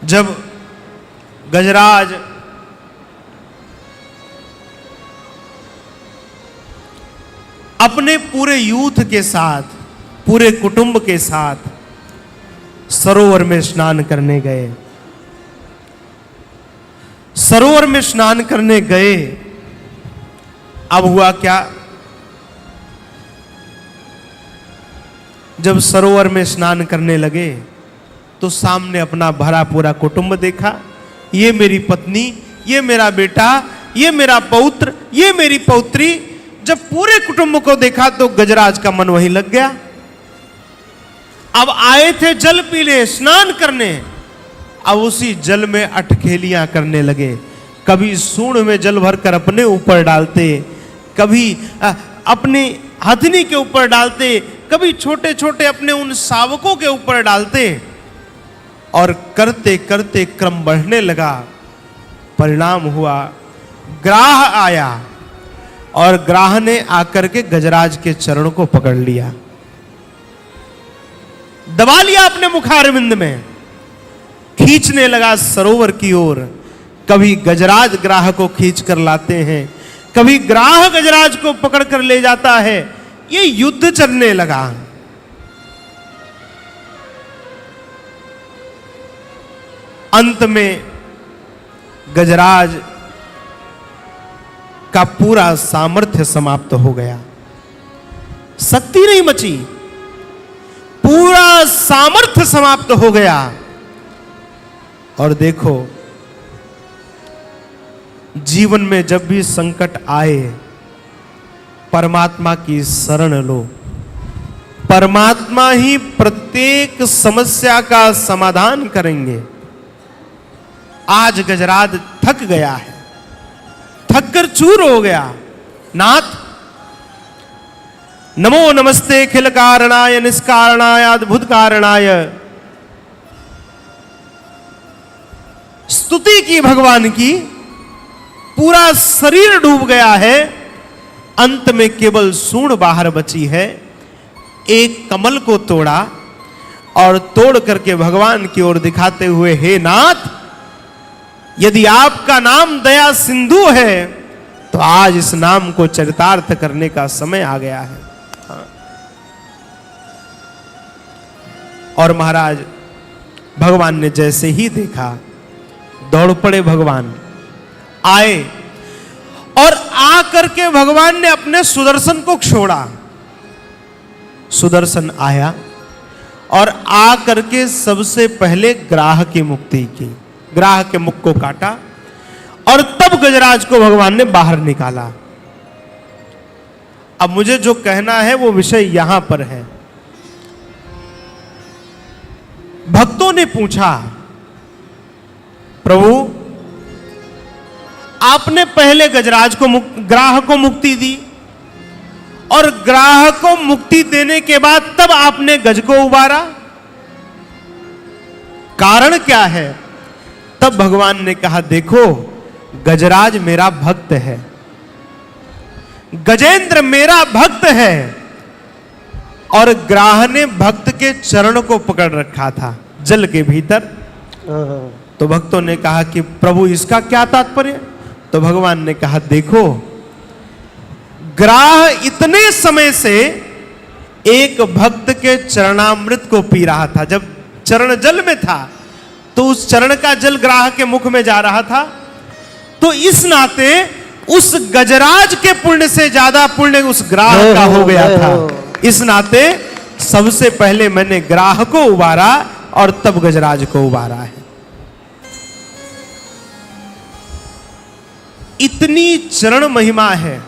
जब गजराज अपने पूरे यूथ के साथ, पूरे कुटुंब के साथ सरोवर में स्नान करने गए, सरोवर में स्नान करने गए। अब हुआ क्या, जब सरोवर में स्नान करने लगे तो सामने अपना भरा पूरा कुटुंब देखा। ये मेरी पत्नी, ये मेरा बेटा, ये मेरा पौत्र, ये मेरी पौत्री। जब पूरे कुटुंब को देखा तो गजराज का मन वहीं लग गया। अब आए थे जल पीने, स्नान करने, अब उसी जल में अटखेलियां करने लगे। कभी सूंड में जल भरकर अपने ऊपर डालते, कभी अपनी हथनी के ऊपर डालते, कभी छोटे छोटे अपने उन शावकों के ऊपर डालते, और करते करते क्रम बढ़ने लगा। परिणाम हुआ, ग्राह आया और ग्राह ने आकर के गजराज के चरण को पकड़ लिया, दबा लिया अपने मुखारविंद में, खींचने लगा सरोवर की ओर। कभी गजराज ग्राह को खींच कर लाते हैं, कभी ग्राह गजराज को पकड़ कर ले जाता है। ये युद्ध चलने लगा। अंत में गजराज का पूरा सामर्थ्य समाप्त हो गया, शक्ति नहीं बची, पूरा सामर्थ्य समाप्त हो गया। और देखो, जीवन में जब भी संकट आए, परमात्मा की शरण लो। परमात्मा ही प्रत्येक समस्या का समाधान करेंगे। आज गजराज थक गया है, थक कर चूर हो गया। नाथ, नमो नमस्ते खिल कारणाय निष्कारणाय अद्भुत कारणाय, स्तुति की भगवान की। पूरा शरीर डूब गया है, अंत में केवल सूंड बाहर बची है। एक कमल को तोड़ा और तोड़ करके भगवान की ओर दिखाते हुए, हे नाथ, यदि आपका नाम दया सिंधु है तो आज इस नाम को चरितार्थ करने का समय आ गया है। और महाराज, भगवान ने जैसे ही देखा, दौड़ पड़े भगवान, आए और आकर के भगवान ने अपने सुदर्शन को छोड़ा। सुदर्शन आया और आकर के सबसे पहले ग्राह की मुक्ति की, ग्राह के मुख को काटा और तब गजराज को भगवान ने बाहर निकाला। अब मुझे जो कहना है वो विषय यहां पर है। भक्तों ने पूछा, प्रभु आपने पहले गजराज को ग्राह को मुक्ति दी और ग्राह को मुक्ति देने के बाद तब आपने गज को उबारा, कारण क्या है? तब भगवान ने कहा, देखो, गजराज मेरा भक्त है, गजेंद्र मेरा भक्त है, और ग्राह ने भक्त के चरण को पकड़ रखा था जल के भीतर। तो भक्तों ने कहा कि प्रभु इसका क्या तात्पर्य? तो भगवान ने कहा, देखो, ग्राह इतने समय से एक भक्त के चरणामृत को पी रहा था। जब चरण जल में था तो उस चरण का जल ग्राह के मुख में जा रहा था, तो इस नाते उस गजराज के पुण्य से ज्यादा पुण्य उस ग्राह का हो गया था। इस नाते सबसे पहले मैंने ग्राह को उबारा और तब गजराज को उबारा है। इतनी चरण महिमा है।